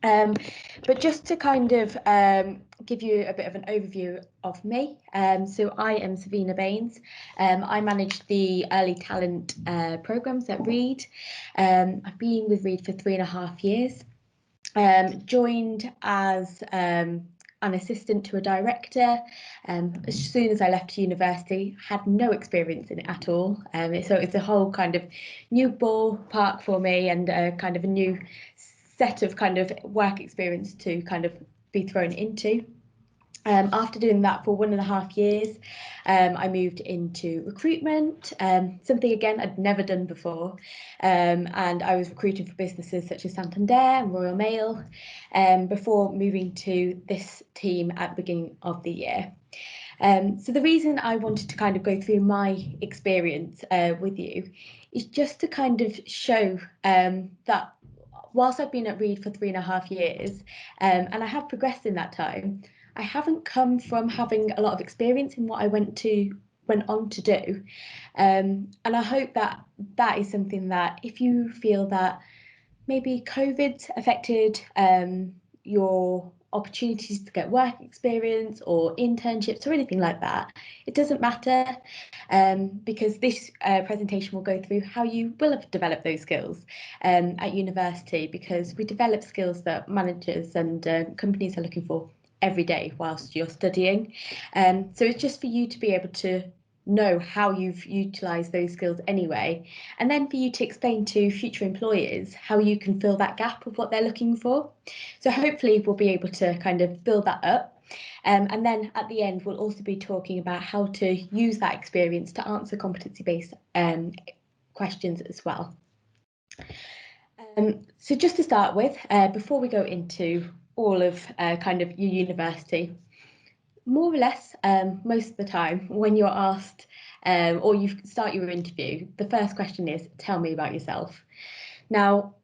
But just to kind of give you a bit of an overview of me, so I am Savina Baines. I manage the early talent programs at Reed. I've been with Reed for 3.5 years. Joined as an assistant to a director. As soon as I left university, had no experience in it at all. So it's a whole kind of new ballpark for me, and kind of a new set of kind of work experience to kind of be thrown into. After doing that for 1.5 years, I moved into recruitment, something again I'd never done before. And I was recruiting for businesses such as Santander and Royal Mail, before moving to this team at the beginning of the year. So the reason I wanted to kind of go through my experience with you is just to kind of show that whilst I've been at Reed for 3.5 years, and I have progressed in that time, I haven't come from having a lot of experience in what I went on to do. And I hope that that is something that if you feel that maybe COVID's affected your opportunities to get work experience or internships or anything like that, it doesn't matter, because this presentation will go through how you will have developed those skills at university, because we develop skills that managers and companies are looking for every day whilst you're studying. So it's just for you to be able to know how you've utilised those skills anyway, and then for you to explain to future employers how you can fill that gap of what they're looking for. So hopefully we'll be able to kind of build that up. And then at the end, we'll also be talking about how to use that experience to answer competency-based questions as well. So just to start with, before we go into all of kind of your university, more or less, most of the time when you're asked or you start your interview, the first question is, tell me about yourself. Now,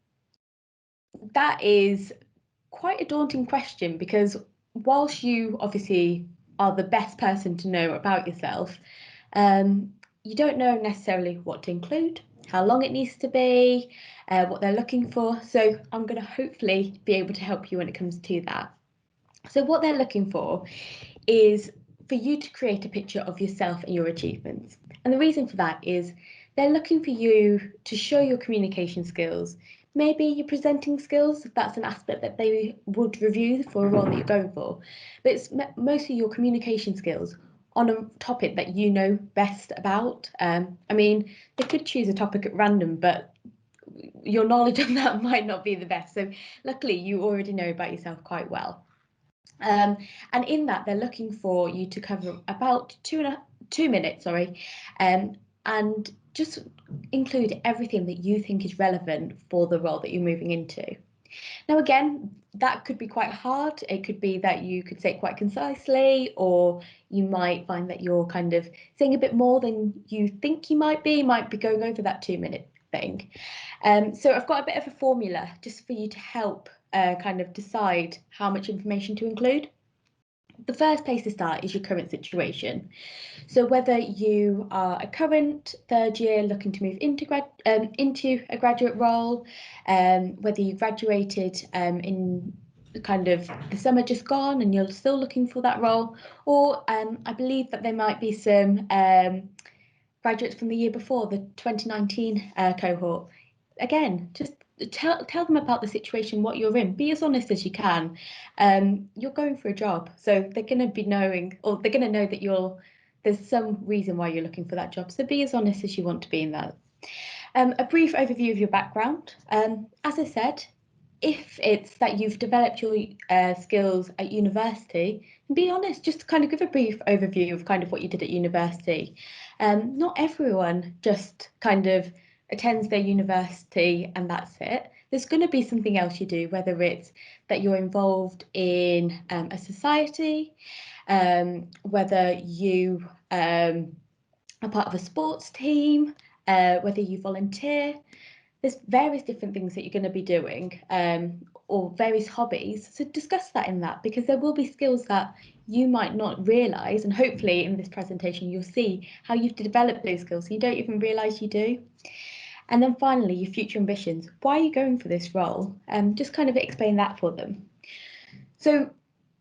that is quite a daunting question, because whilst you obviously are the best person to know about yourself, you don't know necessarily what to include, how long it needs to be, what they're looking for. So I'm going to hopefully be able to help you when it comes to that. So what they're looking for is for you to create a picture of yourself and your achievements. And the reason for that is they're looking for you to show your communication skills, maybe your presenting skills, if that's an aspect that they would review for a role that you're going for. But it's mostly your communication skills on a topic that you know best about. I mean, they could choose a topic at random, but your knowledge on that might not be the best. So luckily, you already know about yourself quite well. And in that, they're looking for you to cover about 2 minutes, and just include everything that you think is relevant for the role that you're moving into. Now, again, that could be quite hard. It could be that you could say it quite concisely, or you might find that you're kind of saying a bit more than you think you might be going over that 2-minute thing. So I've got a bit of a formula just for you to help kind of decide how much information to include. The first place to start is your current situation. So whether you are a current third year looking to move into a graduate role, whether you graduated in kind of the summer just gone and you're still looking for that role, or I believe that there might be some graduates from the year before, the 2019 cohort. Again, just tell them about the situation, what you're in. Be as honest as you can. You're going for a job, so they're going to be knowing, or they're going to know that there's some reason why you're looking for that job. So be as honest as you want to be in that. A brief overview of your background. As I said, if it's that you've developed your skills at university, be honest, just kind of give a brief overview of kind of what you did at university. Not everyone just kind of attends their university and that's it. There's going to be something else you do, whether it's that you're involved in a society, whether you are part of a sports team, whether you volunteer. There's various different things that you're going to be doing, or various hobbies. So discuss that in that, because there will be skills that you might not realise, and hopefully in this presentation you'll see how you've developed those skills so you don't even realise you do. And then finally, your future ambitions. Why are you going for this role? Just kind of explain that for them. So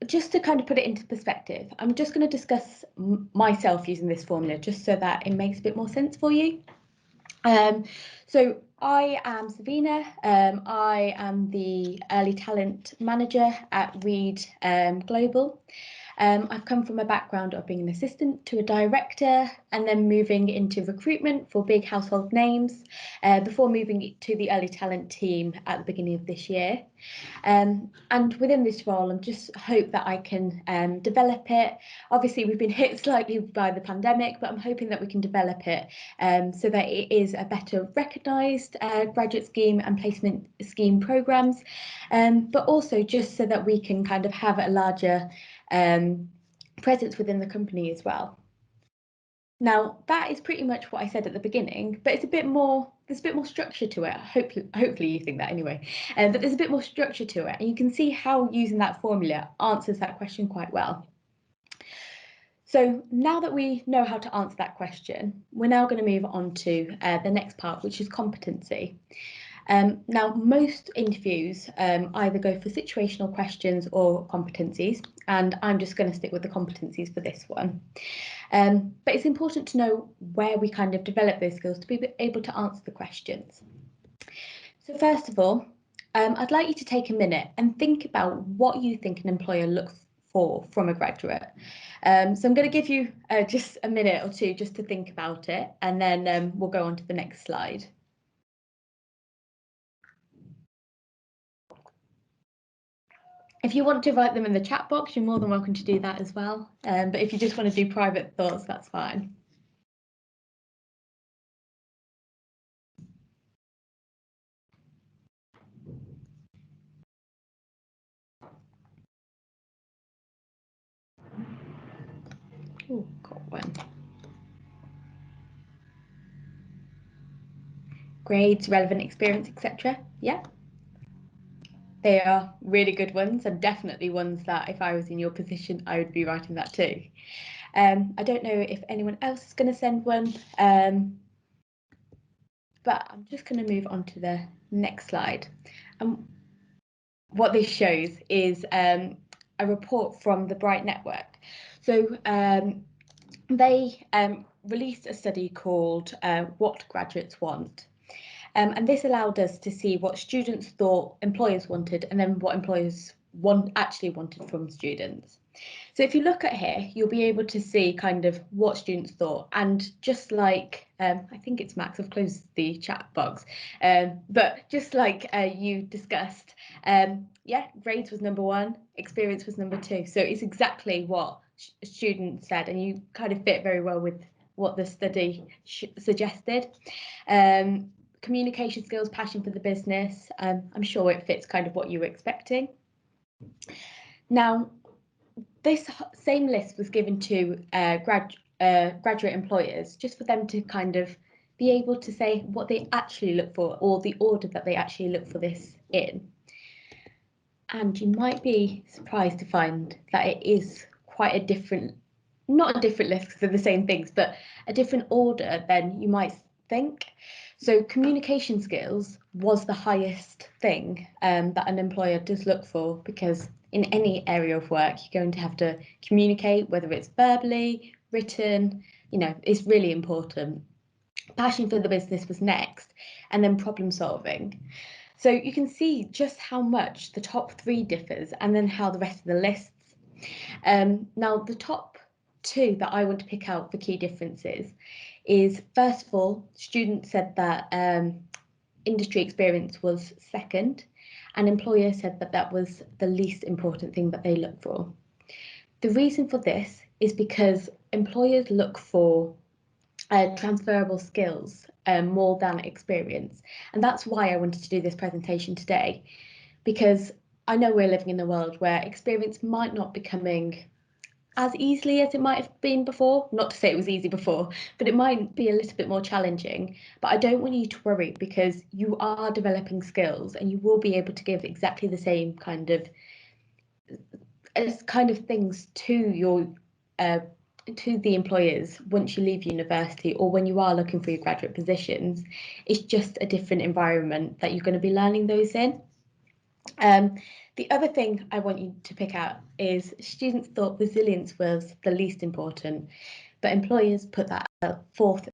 just to kind of put it into perspective, I'm just going to discuss myself using this formula just so that it makes a bit more sense for you. So I am Savina. I am the Early Talent Manager at Reed Global. I've come from a background of being an assistant to a director and then moving into recruitment for big household names before moving to the early talent team at the beginning of this year. And within this role, I just hope that I can develop it. Obviously, we've been hit slightly by the pandemic, but I'm hoping that we can develop it so that it is a better recognised graduate scheme and placement scheme programmes, but also just so that we can kind of have a larger presence within the company as well. Now, that is pretty much what I said at the beginning, but it's a bit more, there's a bit more structure to it. Hopefully you think that anyway, but there's a bit more structure to it, and you can see how using that formula answers that question quite well. So now that we know how to answer that question, we're now going to move on to the next part, which is competency. Now, most interviews either go for situational questions or competencies, and I'm just going to stick with the competencies for this one. But it's important to know where we kind of develop those skills to be able to answer the questions. So first of all, I'd like you to take a minute and think about what you think an employer looks for from a graduate. So I'm going to give you just a minute or two just to think about it, and then we'll go on to the next slide. If you want to write them in the chat box, you're more than welcome to do that as well. But if you just want to do private thoughts, that's fine. Oh, got one. Grades, relevant experience, etc. Yeah. They are really good ones, and definitely ones that if I was in your position, I would be writing that too. I don't know if anyone else is going to send one, but I'm just going to move on to the next slide. What this shows is a report from the Bright Network. So they released a study called What Graduates Want. And this allowed us to see what students thought employers wanted and then what employers actually wanted from students. So if you look at here, you'll be able to see kind of what students thought. And just like, I think it's Max, I've closed the chat box, but just like you discussed, yeah, grades was number one, experience was number two. So it's exactly what students said, and you kind of fit very well with what the study suggested. Communication skills, passion for the business, I'm sure it fits kind of what you were expecting. Now, this same list was given to graduate employers just for them to kind of be able to say what they actually look for or the order that they actually look for this in. And you might be surprised to find that it is quite a different, not a different list because they're the same things, but a different order than you might think. So communication skills was the highest thing that an employer does look for, because in any area of work, you're going to have to communicate, whether it's verbally, written, you know, it's really important. Passion for the business was next, and then problem solving. So you can see just how much the top three differs and then how the rest of the lists. Now, the top two that I want to pick out for key differences is, first of all, students said that industry experience was second, and employers said that that was the least important thing that they look for. The reason for this is because employers look for transferable skills more than experience. And that's why I wanted to do this presentation today, because I know we're living in a world where experience might not be coming as easily as it might have been before. Not to say it was easy before, but it might be a little bit more challenging. But I don't want you to worry, because you are developing skills and you will be able to give exactly the same kind of things to your to the employers once you leave university or when you are looking for your graduate positions, it's just a different environment that you're going to be learning those in. The other thing I want you to pick out is students thought resilience was the least important, but employers put that fourth.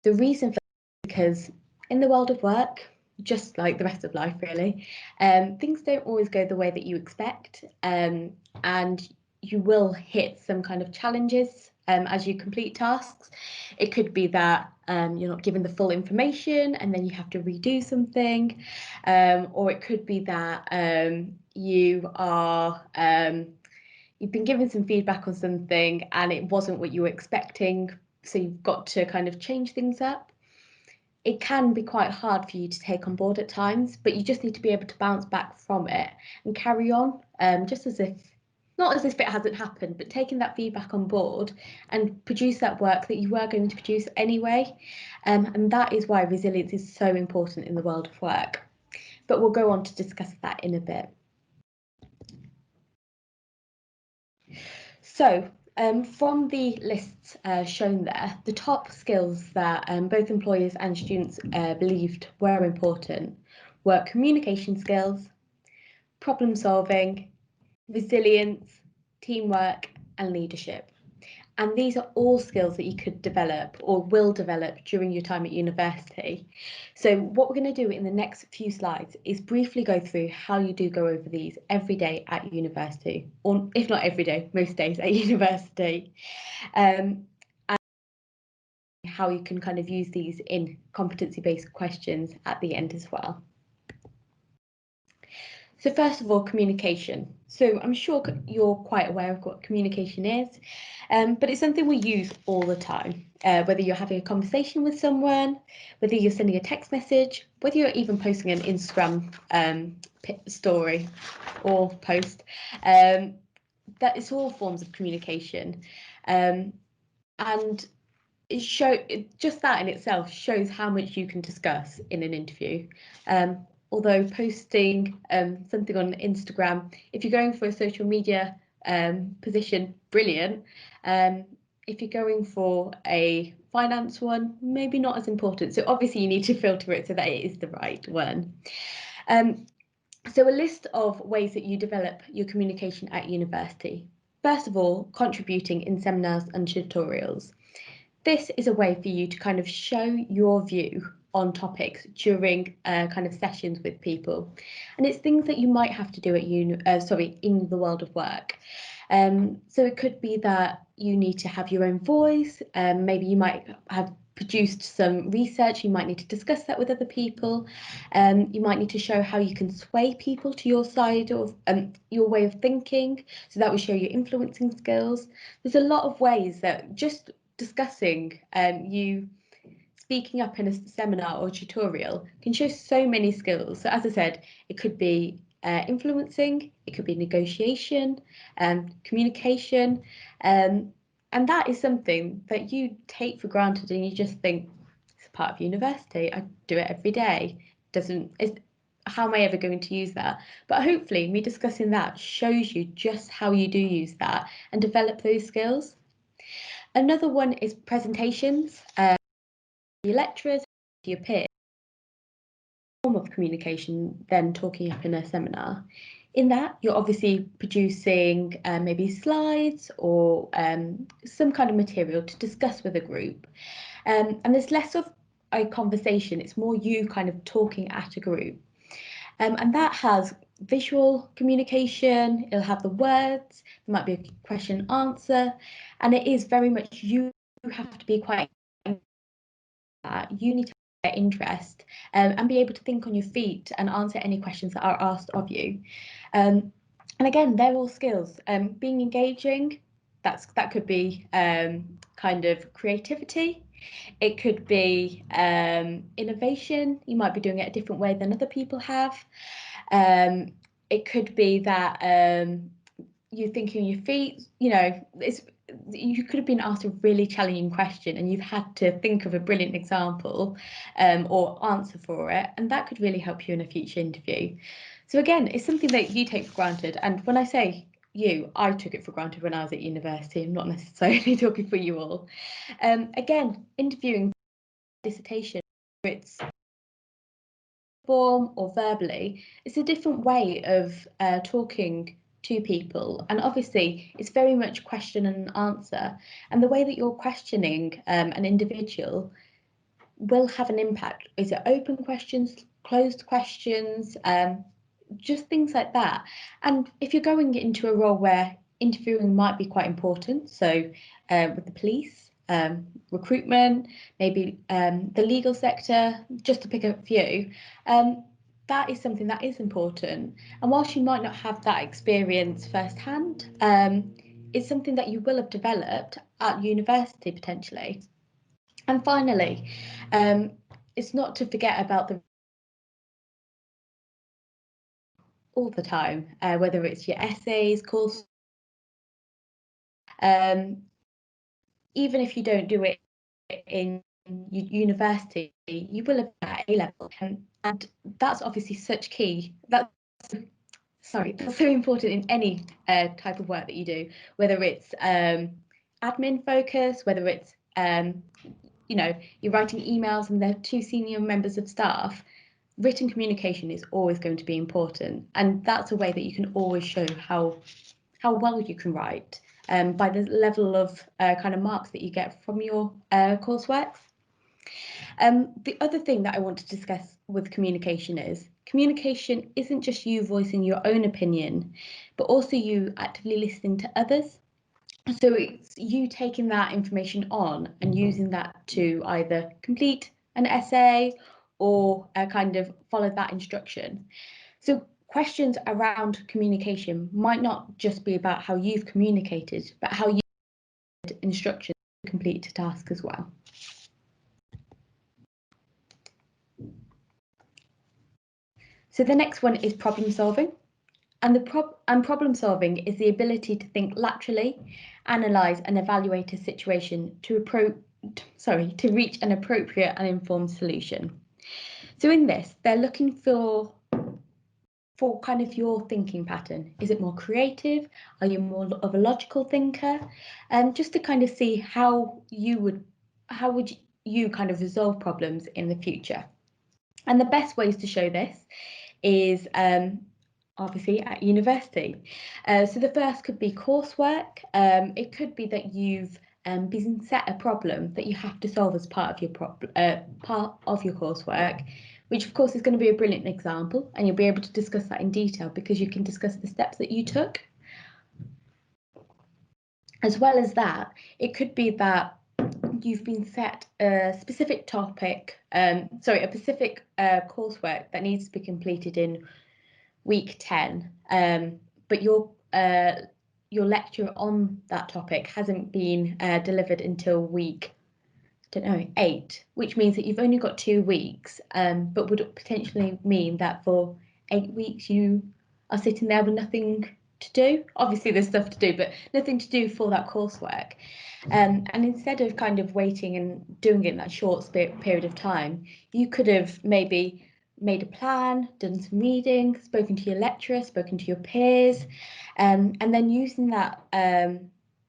The reason for that is because in the world of work, just like the rest of life really, things don't always go the way that you expect, and you will hit some kind of challenges as you complete tasks. It could be that you're not given the full information and then you have to redo something, or it could be that you are you've been given some feedback on something and it wasn't what you were expecting, so you've got to kind of change things up. It can be quite hard for you to take on board at times, but you just need to be able to bounce back from it and carry on, just as if, not as if it hasn't happened, but taking that feedback on board and produce that work that you were going to produce anyway. And that is why resilience is so important in the world of work. But we'll go on to discuss that in a bit. So from the lists shown there, the top skills that both employers and students believed were important were communication skills, problem solving, resilience, teamwork, and leadership. And these are all skills that you could develop or will develop during your time at university. So what we're going to do in the next few slides is briefly go through how you do go over these every day at university, or if not every day, most days at university, and how you can kind of use these in competency-based questions at the end as well. So first of all, communication. So I'm sure you're quite aware of what communication is, but it's something we use all the time, whether you're having a conversation with someone, whether you're sending a text message, whether you're even posting an Instagram story or post. That is all forms of communication. And just that in itself shows how much you can discuss in an interview. Although posting something on Instagram, if you're going for a social media position, brilliant. If you're going for a finance one, maybe not as important. So obviously you need to filter it so that it is the right one. So a list of ways that you develop your communication at university. First of all, contributing in seminars and tutorials. This is a way for you to kind of show your view on topics during kind of sessions with people, and it's things that you might have to do at in the world of work. So it could be that you need to have your own voice. Maybe you might have produced some research. You might need to discuss that with other people. You might need to show how you can sway people to your side of your way of thinking. So that will show your influencing skills. There's a lot of ways that just discussing you speaking up in a seminar or tutorial can show so many skills. So as I said, it could be influencing, it could be negotiation, communication, and that is something that you take for granted and you just think it's part of university. I do it every day. How am I ever going to use that? But hopefully me discussing that shows you just how you do use that and develop those skills. Another one is presentations. Your lecturers, your peers, form of communication than talking up in a seminar. In that, you're obviously producing maybe slides or some kind of material to discuss with a group. And there's less of a conversation, it's more you kind of talking at a group. And that has visual communication, it'll have the words, there might be a question answer, and it is very much you have to be quite you need to have interest and be able to think on your feet and answer any questions that are asked of you. And again, they're all skills. Being engaging, that could be kind of creativity. It could be innovation. You might be doing it a different way than other people have. It could be that you thinking on your feet, you could have been asked a really challenging question and you've had to think of a brilliant example or answer for it, and that could really help you in a future interview. So again, it's something that you take for granted, and when I say I took it for granted when I was at university. I'm not necessarily talking for you all. Again, interviewing dissertation, it's form or verbally, it's a different way of talking to people. And obviously, it's very much question and answer. And the way that you're questioning an individual will have an impact. Is it open questions, closed questions, just things like that. And if you're going into a role where interviewing might be quite important, so with the police, recruitment, maybe the legal sector, just to pick a few, that is something that is important. And whilst you might not have that experience firsthand, it's something that you will have developed at university potentially. And finally, it's not to forget about the all the time, whether it's your essays, course, even if you don't do it in university, you will have at A level, and that's obviously such key. That's so important in any type of work that you do, whether it's admin focus, whether it's you're writing emails and they're two senior members of staff. Written communication is always going to be important, and that's a way that you can always show how well you can write by the level of kind of marks that you get from your coursework. The other thing that I want to discuss with communication isn't just you voicing your own opinion, but also you actively listening to others. So it's you taking that information on and using that to either complete an essay or kind of follow that instruction. So questions around communication might not just be about how you've communicated, but how you instructions to complete a task as well. So the next one is problem solving. And problem solving is the ability to think laterally, analyse and evaluate a situation to reach an appropriate and informed solution. So in this, they're looking for kind of your thinking pattern. Is it more creative? Are you more of a logical thinker? Just to kind of see how would you kind of resolve problems in the future. And the best ways to show this is obviously at university. So the first could be coursework. It could be that you've been set a problem that you have to solve as part of your coursework, which of course is going to be a brilliant example, and you'll be able to discuss that in detail because you can discuss the steps that you took. As well as that, it could be that you've been set a specific topic, a specific coursework that needs to be completed in week 10, but your lecture on that topic hasn't been delivered until week, 8, which means that you've only got 2 weeks, but would potentially mean that for 8 weeks you are sitting there with nothing to do. Obviously there's stuff to do, but nothing to do for that coursework. And instead of kind of waiting and doing it in that short period of time, you could have maybe made a plan, done some reading, spoken to your lecturer, spoken to your peers, and then using that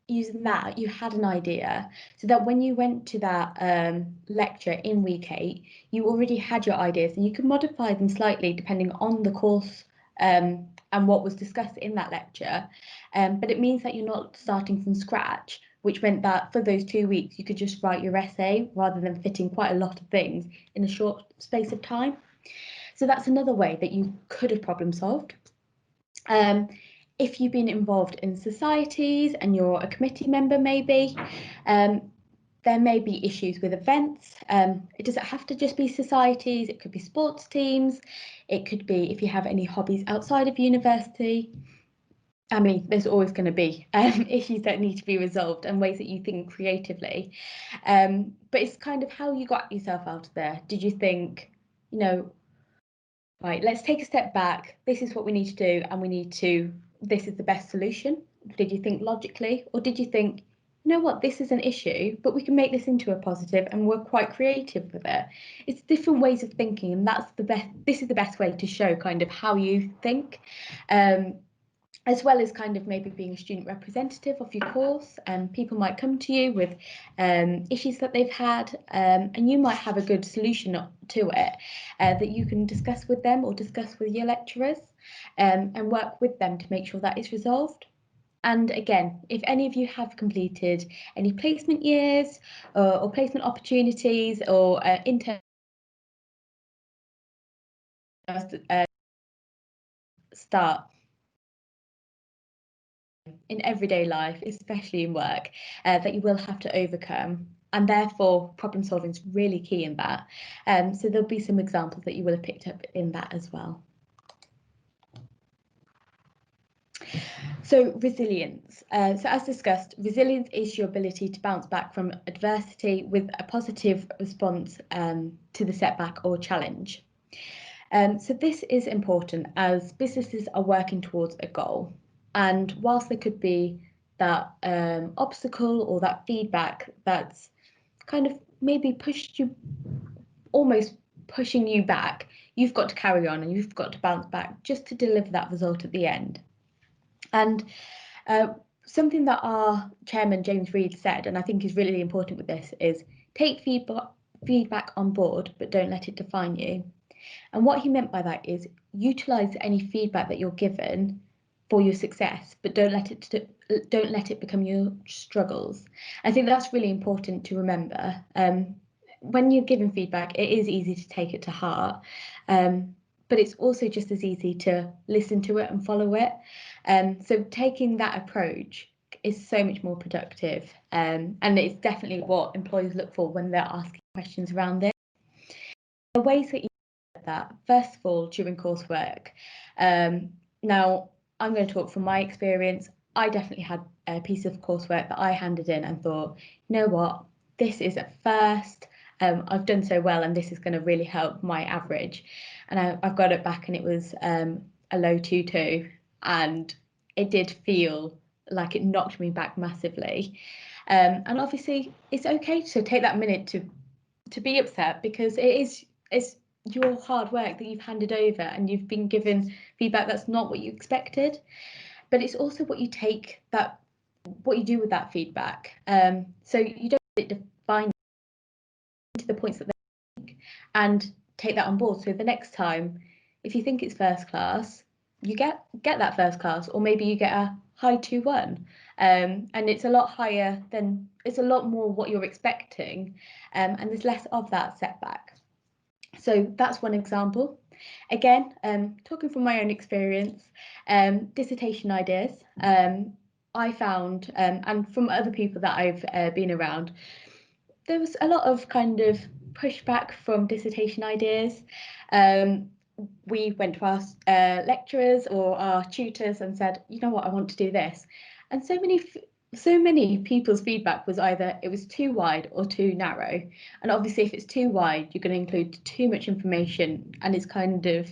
you had an idea, so that when you went to that lecture in week 8, you already had your ideas and you could modify them slightly depending on the course and what was discussed in that lecture. But it means that you're not starting from scratch, which meant that for those 2 weeks you could just write your essay rather than fitting quite a lot of things in a short space of time. So that's another way that you could have problem solved. If you've been involved in societies and you're a committee member, maybe, there may be issues with events. It doesn't have to just be societies, it could be sports teams, it could be if you have any hobbies outside of university. I mean, there's always going to be issues that need to be resolved and ways that you think creatively. But it's kind of how you got yourself out of there. Did you think, right, let's take a step back. This is what we need to do, and this is the best solution. Did you think logically, or did you think, you know what, this is an issue, but we can make this into a positive, and we're quite creative with it. It's different ways of thinking, and this is the best way to show kind of how you think. as well as kind of maybe being a student representative of your course. People might come to you with issues that they've had, and you might have a good solution to it that you can discuss with them or discuss with your lecturers, and work with them to make sure that is resolved. And again, if any of you have completed any placement years or placement opportunities or intern start in everyday life, especially in work, that you will have to overcome. And therefore, problem solving is really key in that. So there'll be some examples that you will have picked up in that as well. So resilience. So as discussed, resilience is your ability to bounce back from adversity with a positive response to the setback or challenge. So this is important as businesses are working towards a goal. And whilst there could be that obstacle or that feedback that's kind of maybe pushed you, almost pushing you back, you've got to carry on and you've got to bounce back just to deliver that result at the end. And something that our chairman, James Reed, said, and I think is really important with this, is take feedback on board, but don't let it define you. And what he meant by that is utilize any feedback that you're given for your success, but don't let it become your struggles. I think that's really important to remember. When you're given feedback, it is easy to take it to heart, but it's also just as easy to listen to it and follow it. So taking that approach is so much more productive, and it's definitely what employers look for when they're asking questions around this. The ways that you that, first of all, during coursework. Now, I'm going to talk from my experience. I definitely had a piece of coursework that I handed in and thought, you know what, this is a first. I've done so well, and this is going to really help my average. And I've got it back, and it was a low 2.2, and it did feel like it knocked me back massively. And obviously, it's okay to take that minute to be upset, because it's your hard work that you've handed over and you've been given feedback that's not what you expected, but it's also what you do with that feedback. So you don't let it define to the points that they make, and take that on board. So the next time, if you think it's first class, you get that first class, or maybe you get a high 2.1, and it's a lot higher than, it's a lot more what you're expecting, and there's less of that setback. So that's one example. Again, talking from my own experience, dissertation ideas, I found, and from other people that I've been around, there was a lot of kind of pushback from dissertation ideas. We went to our lecturers or our tutors and said, you know what, I want to do this. And so many people's feedback was either it was too wide or too narrow. And obviously, if it's too wide, you're going to include too much information, and it's kind of,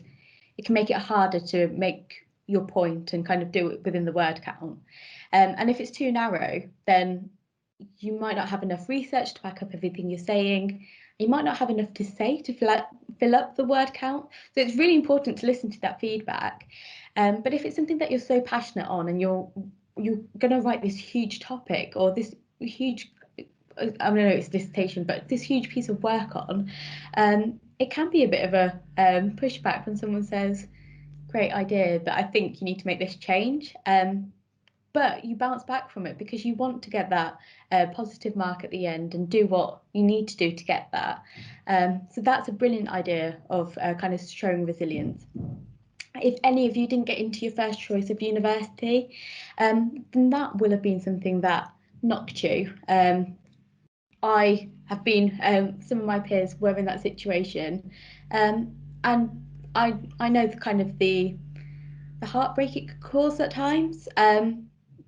it can make it harder to make your point and kind of do it within the word count. And if it's too narrow, then you might not have enough research to back up everything you're saying. You might not have enough to say to fill up the word count. So it's really important to listen to that feedback. But if it's something that you're so passionate on, and you're going to write this huge topic or this huge, I don't know, it's dissertation, but this huge piece of work on, it can be a bit of a pushback when someone says, great idea, but I think you need to make this change. But you bounce back from it because you want to get that positive mark at the end and do what you need to do to get that. So that's a brilliant idea of kind of showing resilience. If any of you didn't get into your first choice of university, then that will have been something that knocked you. I have been, some of my peers were in that situation, and I know the kind of the heartbreak it could cause at times.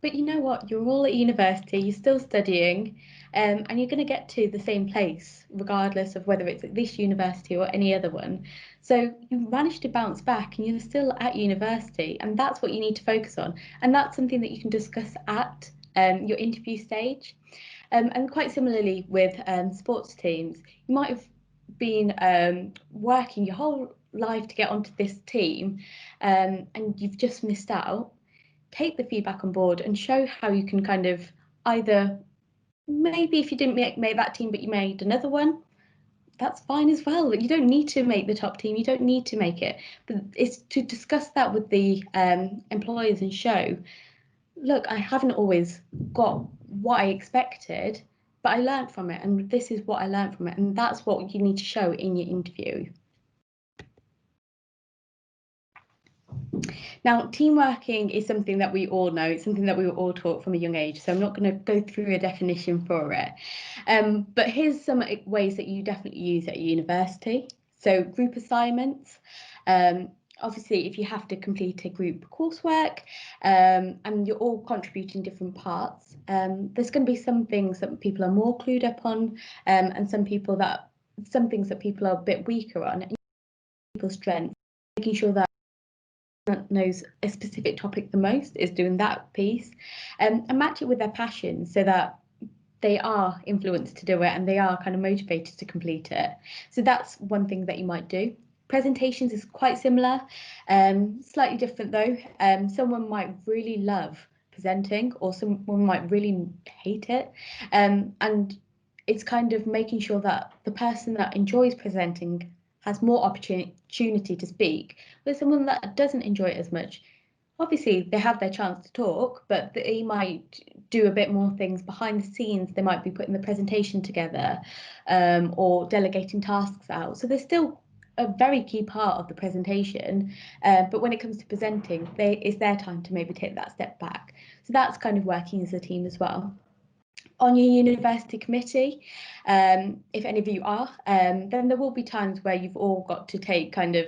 But you know what? You're all at university, you're still studying, and you're going to get to the same place, regardless of whether it's at this university or any other one. So you managed to bounce back and you're still at university, and that's what you need to focus on. And that's something that you can discuss at your interview stage. And quite similarly with sports teams, you might have been working your whole life to get onto this team, and you've just missed out. take the feedback on board and show how you can kind of either, maybe if you didn't make that team but you made another one, that's fine as well. You don't need to make the top team, you don't need to make it, but it's to discuss that with the employers and show, look, I haven't always got what I expected, but I learned from it, and this is what I learned from it, and that's what you need to show in your interview. Now, team working is something that we all know. It's something that we were all taught from a young age, so I'm not going to go through a definition for it. But here's some ways that you definitely use at university. So group assignments. Obviously, if you have to complete a group coursework and you're all contributing different parts, there's going to be some things that people are more clued up on, and some things that people are a bit weaker on, and people's strengths, making sure that knows a specific topic the most is doing that piece, and match it with their passion so that they are influenced to do it and they are kind of motivated to complete it. So that's one thing that you might do. Presentations is quite similar, slightly different though. Someone might really love presenting or someone might really hate it, and it's kind of making sure that the person that enjoys presenting has more opportunity to speak, with someone that doesn't enjoy it as much. Obviously, they have their chance to talk, but they might do a bit more things behind the scenes. They might be putting the presentation together, or delegating tasks out. So they're still a very key part of the presentation, but when it comes to presenting, it's their time to maybe take that step back. So that's kind of working as a team as well. On your university committee, if any of you are, then there will be times where you've all got to take kind of,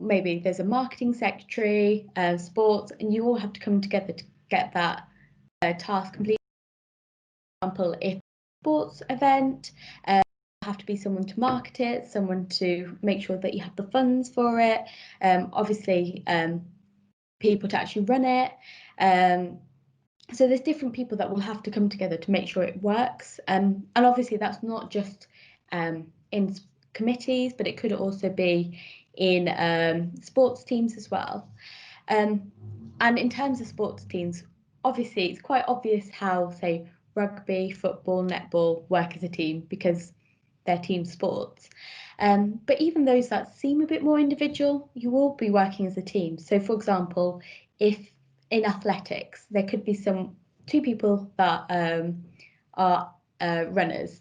maybe there's a marketing secretary, sports, and you all have to come together to get that task complete. For example, if sports event, have to be someone to market it, someone to make sure that you have the funds for it, obviously people to actually run it. So there's different people that will have to come together to make sure it works. And obviously that's not just in committees, but it could also be in sports teams as well. And in terms of sports teams, obviously it's quite obvious how, say, rugby, football, netball work as a team because they're team sports. But even those that seem a bit more individual, you will be working as a team. So for example, if in athletics, there could be two people that are runners,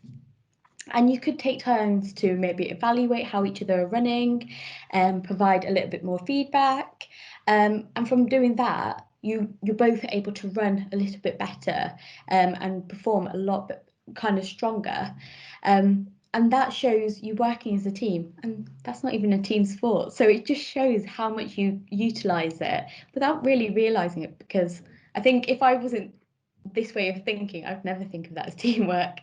and you could take turns to maybe evaluate how each other are running and provide a little bit more feedback. And from doing that, you're both able to run a little bit better, and perform a lot kind of stronger. And that shows you working as a team, and that's not even a team sport. So it just shows how much you utilize it without really realizing it, because I think if I wasn't this way of thinking, I'd never think of that as teamwork.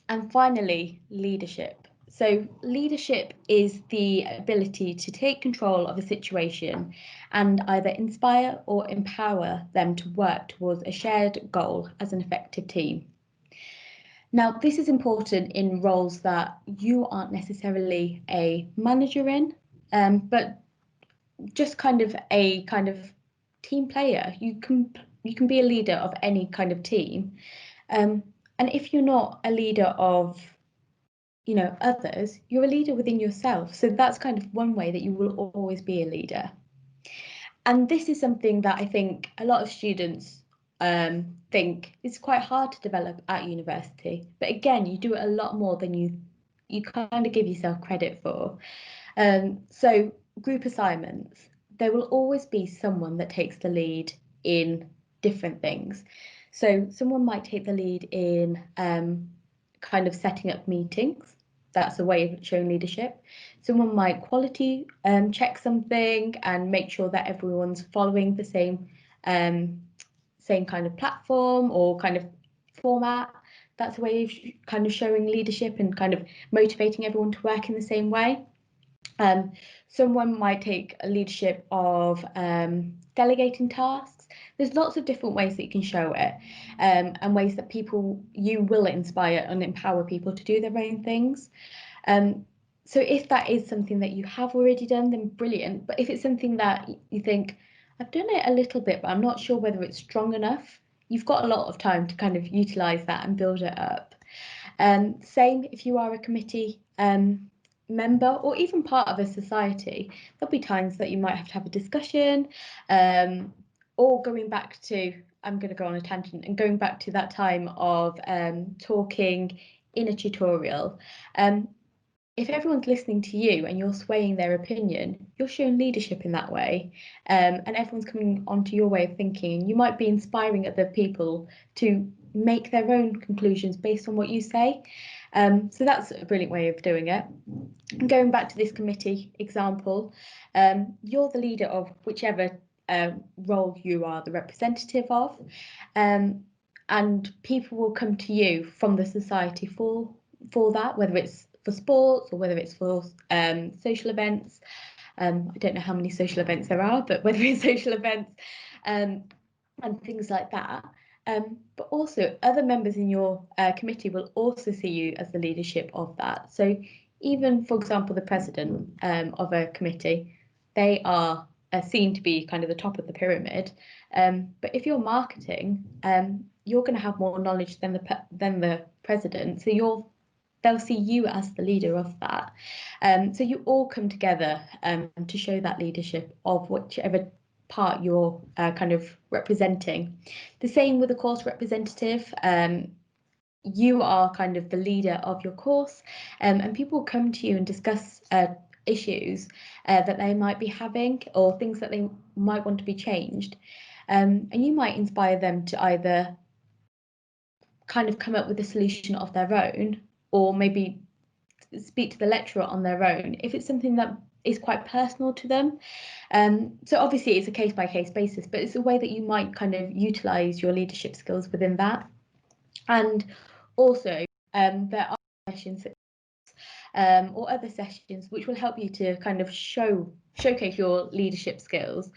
And finally, leadership. So leadership is the ability to take control of a situation and either inspire or empower them to work towards a shared goal as an effective team. Now, this is important in roles that you aren't necessarily a manager in, but just kind of a team player. You can be a leader of any kind of team, and if you're not a leader of others, you're a leader within yourself. So that's kind of one way that you will always be a leader. And this is something that I think a lot of students think is quite hard to develop at university. But again, you do it a lot more than you kind of give yourself credit for. So group assignments, there will always be someone that takes the lead in different things. So someone might take the lead in kind of setting up meetings. That's a way of showing leadership. Someone might quality check something and make sure that everyone's following the same kind of platform or kind of format. That's a way of kind of showing leadership and kind of motivating everyone to work in the same way. Someone might take a leadership of delegating tasks. There's lots of different ways that you can show it, and ways that you will inspire and empower people to do their own things. So if that is something that you have already done, then brilliant. But if it's something that you think, I've done it a little bit, but I'm not sure whether it's strong enough, you've got a lot of time to kind of utilise that and build it up. Same if you are a committee member or even part of a society, there'll be times that you might have to have a discussion, or going back to, I'm going to go on a tangent, and going back to that time of talking in a tutorial. If everyone's listening to you and you're swaying their opinion, you're showing leadership in that way, and everyone's coming onto your way of thinking. You might be inspiring other people to make their own conclusions based on what you say. So that's a brilliant way of doing it. And going back to this committee example, you're the leader of whichever role you are the representative of, and people will come to you from the society for that, whether it's for sports or whether it's for social events. I don't know how many social events there are, but whether it's social events and things like that. But also other members in your committee will also see you as the leadership of that. So even, for example, the president of a committee, they are seen to be kind of the top of the pyramid. But if you're marketing, you're going to have more knowledge than the president. So they'll see you as the leader of that. So you all come together to show that leadership of whichever part you're kind of representing. The same with the course representative. You are kind of the leader of your course, and people come to you and discuss issues that they might be having or things that they might want to be changed. And you might inspire them to either kind of come up with a solution of their own, or maybe speak to the lecturer on their own if it's something that is quite personal to them. So obviously it's a case-by-case basis, but it's a way that you might kind of utilise your leadership skills within that. And also there are sessions or other sessions which will help you to kind of showcase your leadership skills,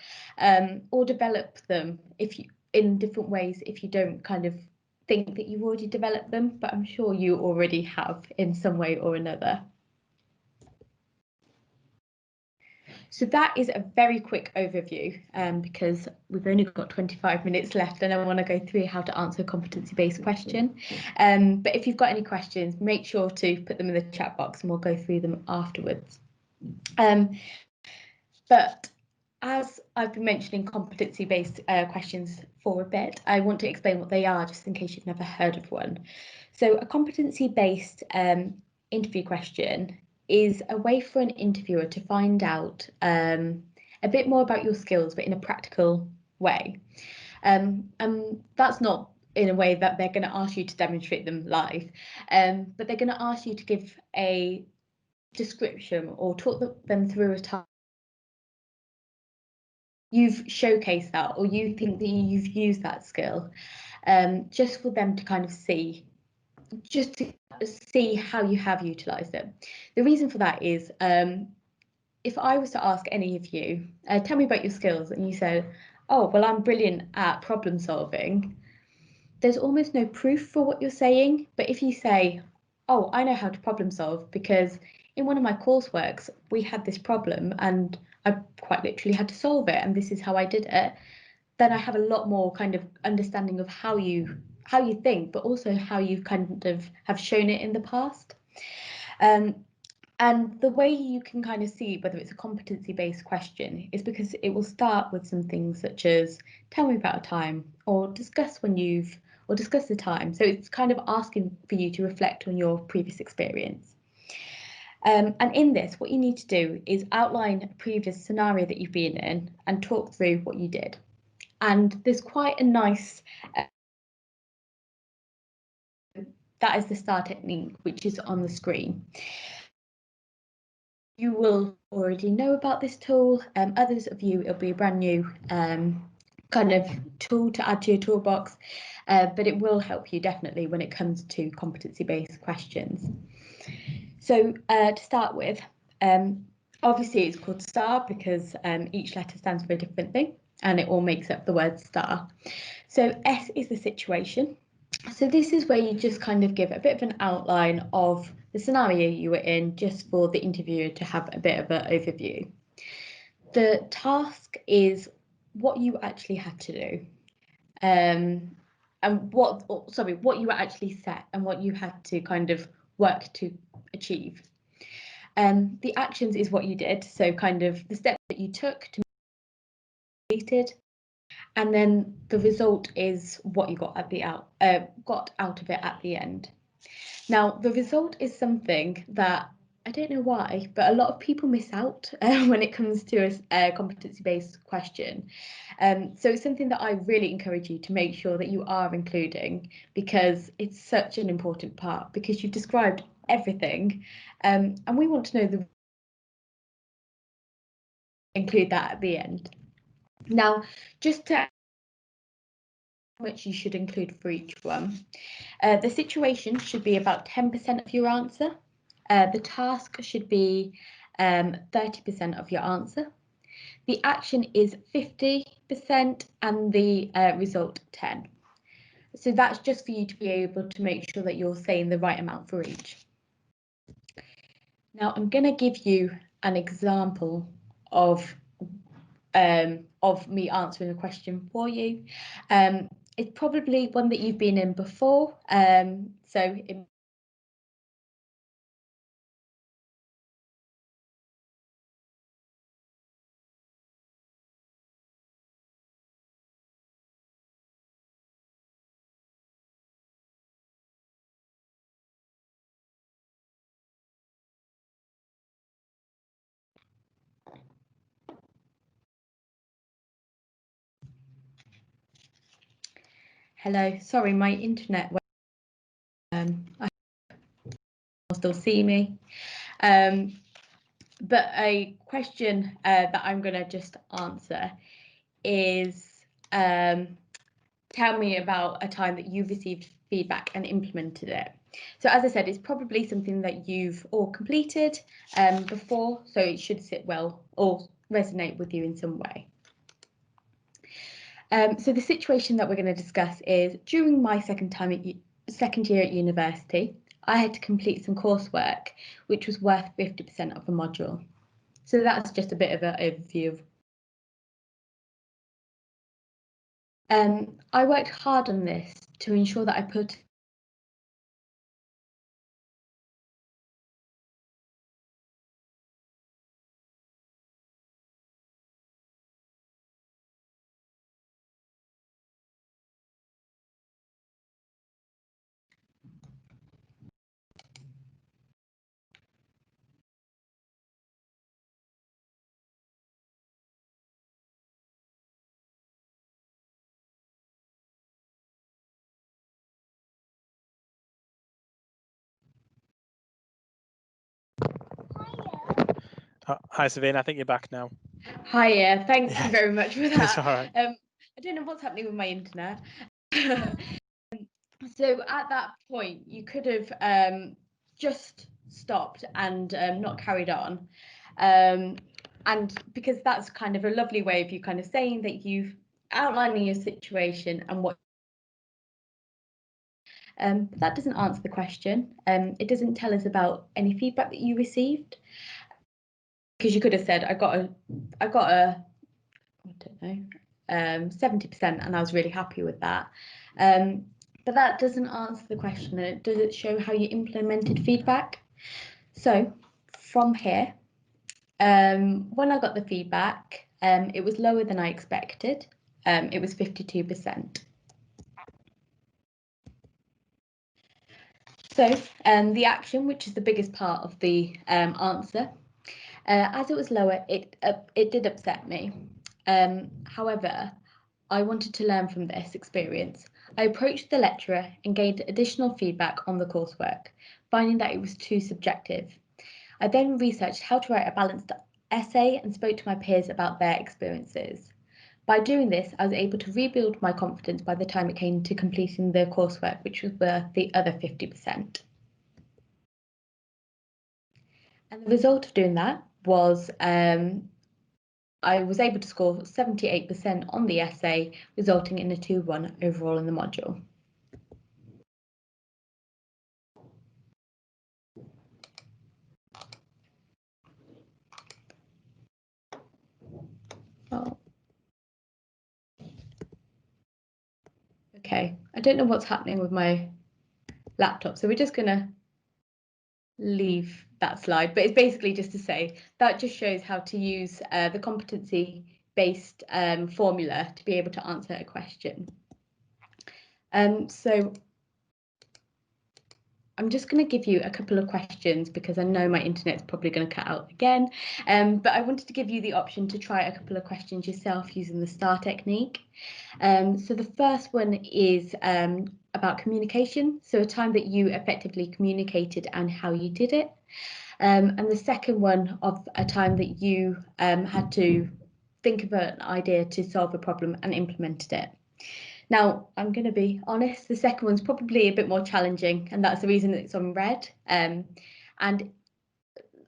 or develop them in different ways if you don't kind of think that you've already developed them, but I'm sure you already have in some way or another. So that is a very quick overview, because we've only got 25 minutes left and I want to go through how to answer a competency-based question. But if you've got any questions, make sure to put them in the chat box and we'll go through them afterwards. But as I've been mentioning competency-based questions for a bit, I want to explain what they are, just in case you've never heard of one. So a competency-based interview question is a way for an interviewer to find out a bit more about your skills, but in a practical way. And that's not in a way that they're going to ask you to demonstrate them live, but they're going to ask you to give a description or talk them through a time you've showcased that, or you think that you've used that skill, just for them to kind of see, just to see how you have utilised it. The reason for that is, if I was to ask any of you, tell me about your skills, and you said, oh, well, I'm brilliant at problem solving, there's almost no proof for what you're saying. But if you say, oh, I know how to problem solve because in one of my courseworks, we had this problem and I quite literally had to solve it, and this is how I did it, then I have a lot more kind of understanding of how you think, but also how you kind of have shown it in the past. And the way you can kind of see whether it's a competency-based question is because it will start with some things such as, tell me about a time, or discuss the time. So it's kind of asking for you to reflect on your previous experience. And in this, what you need to do is outline a previous scenario that you've been in and talk through what you did. And there's quite a nice, that is the STAR technique, which is on the screen. You will already know about this tool. Others of you, it'll be a brand new kind of tool to add to your toolbox, but it will help you definitely when it comes to competency-based questions. So to start with, obviously it's called STAR because each letter stands for a different thing and it all makes up the word STAR. So S is the situation. So this is where you just kind of give a bit of an outline of the scenario you were in, just for the interviewer to have a bit of an overview. The task is what you actually had to do, and what you were actually set and what you had to kind of work to achieve. The actions is what you did, so kind of the steps that you took to complete it, and then the result is what you got out of it at the end. Now, the result is something that I don't know why, but a lot of people miss out when it comes to a competency-based question. So it's something that I really encourage you to make sure that you are including, because it's such an important part, because you've described everything, and we want to know the include that at the end. Now, just to which you should include for each one. The situation should be about 10% of your answer. The task should be 30% of your answer. The action is 50% and the result 10. So that's just for you to be able to make sure that you're saying the right amount for each. Now I'm going to give you an example of me answering a question for you. It's probably one that you've been in before. Hello, sorry, my internet I still see me. But a question that I'm going to just answer is, tell me about a time that you received feedback and implemented it. So as I said, it's probably something that you've all completed before, so it should sit well or resonate with you in some way. So the situation that we're going to discuss is, during my second year at university, I had to complete some coursework, which was worth 50% of the module. So that's just a bit of an overview. I worked hard on this to ensure that I put Hi, Savine. I think you're back now. Hiya, thank you very much for that. It's all right. I don't know what's happening with my internet. So at that point, you could have just stopped and not carried on. And because that's kind of a lovely way of you kind of saying that you've outlining your situation and what. But that doesn't answer the question. It doesn't tell us about any feedback that you received. Because you could have said, I got a, I don't know, 70%, and I was really happy with that. But that doesn't answer the question, and it doesn't show how you implemented feedback. So from here, when I got the feedback, it was lower than I expected. It was 52%. So the action, which is the biggest part of the answer, as it was lower, it did upset me. However, I wanted to learn from this experience. I approached the lecturer and gained additional feedback on the coursework, finding that it was too subjective. I then researched how to write a balanced essay and spoke to my peers about their experiences. By doing this, I was able to rebuild my confidence by the time it came to completing the coursework, which was worth the other 50%. And the result of doing that was I was able to score 78% on the essay, resulting in a 2-1 overall in the module. Okay, I don't know what's happening with my laptop, so we're just gonna leave that slide, but it's basically just to say that just shows how to use the competency-based formula to be able to answer a question. So I'm just going to give you a couple of questions because I know my internet's probably going to cut out again, but I wanted to give you the option to try a couple of questions yourself using the STAR technique. So the first one is about communication, so a time that you effectively communicated and how you did it. And the second one of a time that you had to think of an idea to solve a problem and implemented it. Now, I'm going to be honest, the second one's probably a bit more challenging, and that's the reason it's on red. And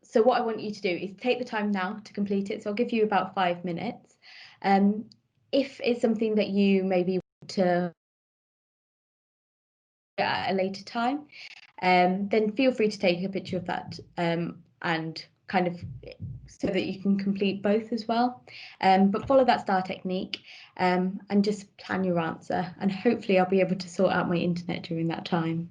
so what I want you to do is take the time now to complete it. So I'll give you about 5 minutes. If it's something that you maybe want to at a later time, then feel free to take a picture of that and kind of so that you can complete both as well. But follow that STAR technique and just plan your answer, and hopefully I'll be able to sort out my internet during that time.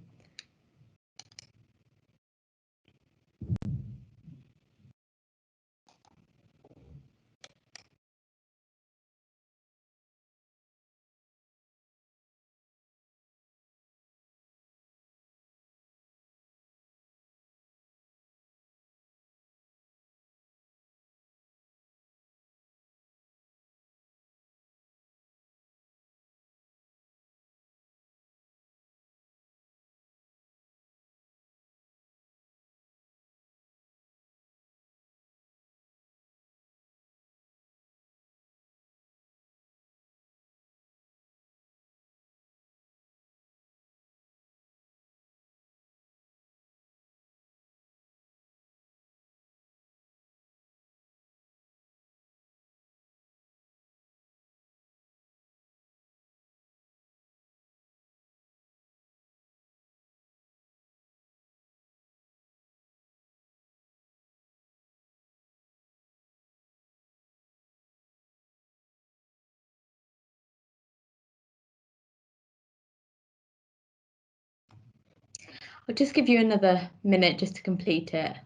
I'll just give you another minute just to complete it.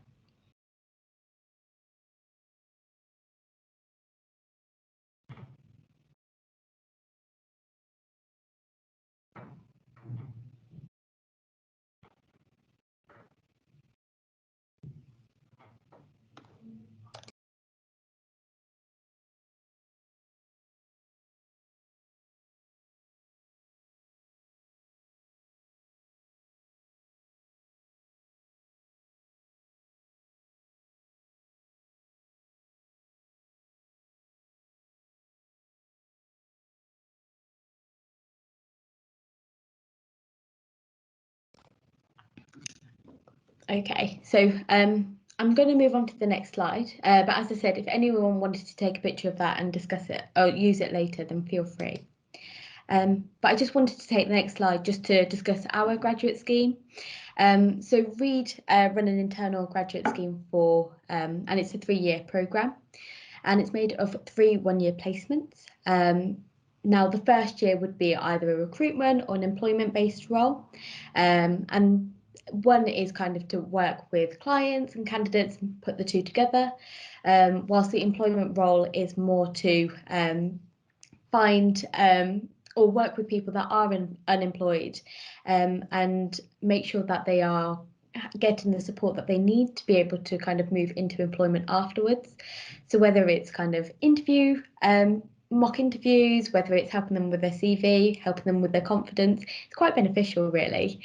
Okay, so I'm going to move on to the next slide, but as I said, if anyone wanted to take a picture of that and discuss it or use it later, then feel free. But I just wanted to take the next slide just to discuss our graduate scheme. So Reed run an internal graduate scheme for, and it's a 3-year programme, and it's made of 3 one-year placements. Now, the first year would be either a recruitment or an employment-based role, and one is kind of to work with clients and candidates and put the two together, whilst the employment role is more to find or work with people that are unemployed and make sure that they are getting the support that they need to be able to kind of move into employment afterwards. So whether it's kind of mock interviews, whether it's helping them with their CV, helping them with their confidence, it's quite beneficial really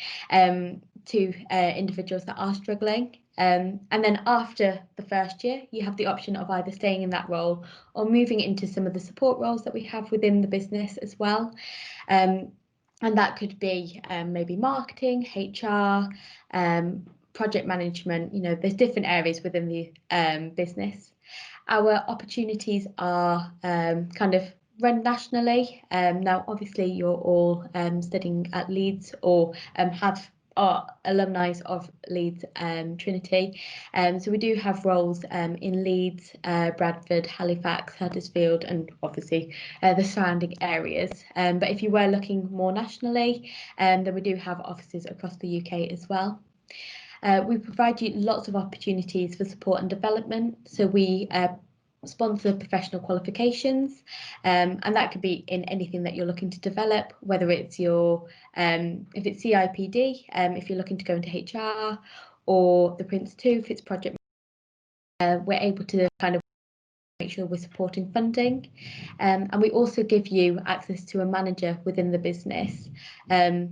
to individuals that are struggling. And then after the first year, you have the option of either staying in that role or moving into some of the support roles that we have within the business as well. And that could be maybe marketing, HR, project management. You know, there's different areas within the business. Our opportunities are kind of run nationally. Now, obviously, you're all studying at Leeds or have are alumni of Leeds Trinity. So we do have roles in Leeds, Bradford, Halifax, Huddersfield, and obviously the surrounding areas. But if you were looking more nationally, then we do have offices across the UK as well. We provide you lots of opportunities for support and development. So we sponsor professional qualifications, and that could be in anything that you're looking to develop, whether it's your if it's CIPD, if you're looking to go into HR, or the Prince 2 if it's project. We're able to kind of make sure we're supporting funding, and we also give you access to a manager within the business, a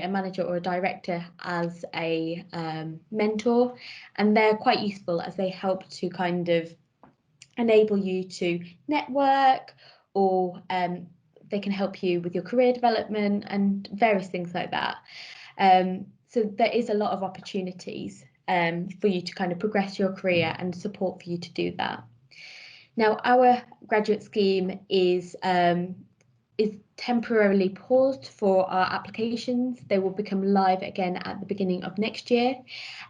manager or a director as a mentor, and they're quite useful as they help to kind of enable you to network, or they can help you with your career development and various things like that. So there is a lot of opportunities for you to kind of progress your career and support for you to do that. Now, our graduate scheme is temporarily paused for our applications. They will become live again at the beginning of next year.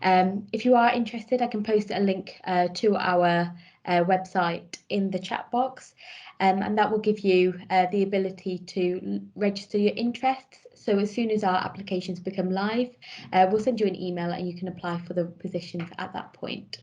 If you are interested, I can post a link to our website in the chat box, and that will give you the ability to register your interests. So as soon as our applications become live, we'll send you an email and you can apply for the positions at that point.